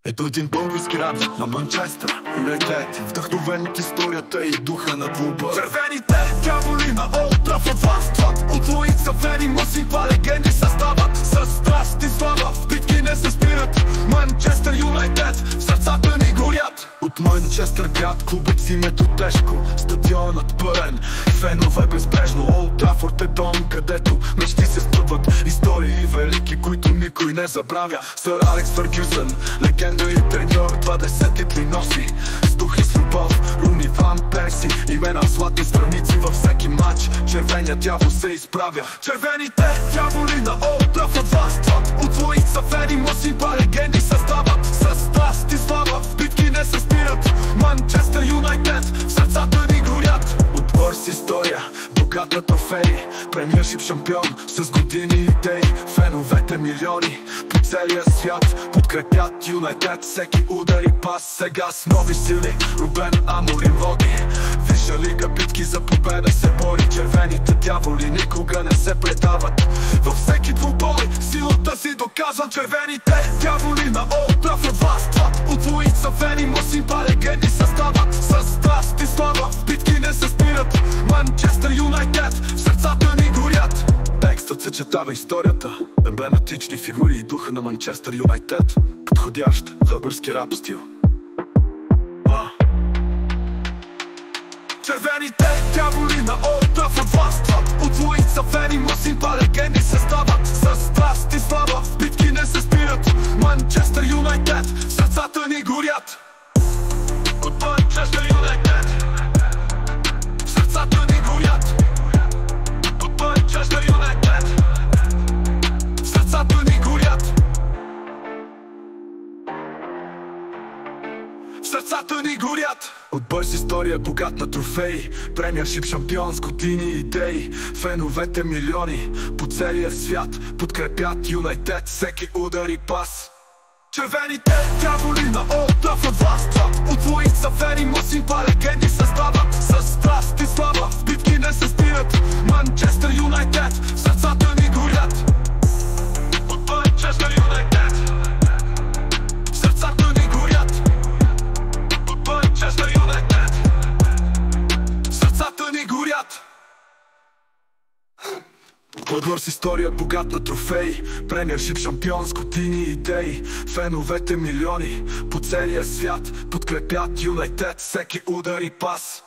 Ето един български рап на Манчестър Юнайтед, вдъхновен от историята и духа на клуба. Червените дяволи на Олд Трафърд властват, от Луица Вери мъсива легенди състават. С страст и слава в битки не се спират. Манчестър Юнайтед в сърцата ни горят. От Манчестър град клубът с името тежко, стадионът пълен, фенове безбрежно. Олд Трафърд е дом, където мечти се спъват, истории велики, които никой не забравя. Сър Алекс Фъргюсън, легенда и треньор, 20 титли носи с дух и с любов. Руни, Ван Перси, имена златни страници във всеки матч. Червеният дявол се изправя. Червените дяволи на Олд Трафърд властват, от Луица Вери мъсива легенди състават. С страст и слава в битки не се спират. Манчестър Юнайтед в сърцата ни горят. Отбор с история, богат на трофеи, премиършип шампион с години идеи. Феновете милиони по целия свят подкрепят Юнайтед, всеки удар и пас. Сега с нови сили Рубен Аморим води Висша лига, битки за победа се бори. Червените дяволи никога не се предават, във всеки двубой силата си доказват. Червените дяволи на Олд Трафърд властват, от Луица Вери мъсива легенди състават. С страст и слава в битки не се спират. Манчестър Юнайтед в сърцата ни горят. Текстът съчетава историята, емблематични фигури и духа на Манчестър Юнайтед, подходящ за бърски рап стил. Червените дяволи на Олд Трафърд властват, от Луица Вери мъсива легенди състават. С страст и слава в битки не се спират. Манчестър Юнайтед в сърцата ни горят. От Манчестър Юнайтед в сърцата ни горят. От Манчестър Юнайтед в сърцата ни горят. В сърцата ни горят. Отбор с история, богат на трофеи, премиършип шампион с години идеи. Феновете милиони по целия свят подкрепят Юнайтед, всеки удар и пас. Червените дяволи на Олд Трафърд властват, от Луица Вери мъсива легенди състават. С страст и слава в битки не се спират. Манчестър Юнайтед в сърцата ни горят. От Манчестър Юнайтед в сърцата ни горят. От Манчестър Юнайтед в сърцата ни горят. Отбор с история, богат на трофеи, премиършип шампион с години идеи. Феновете милиони по целия свят подкрепят Юнайтед, всеки удар и пас.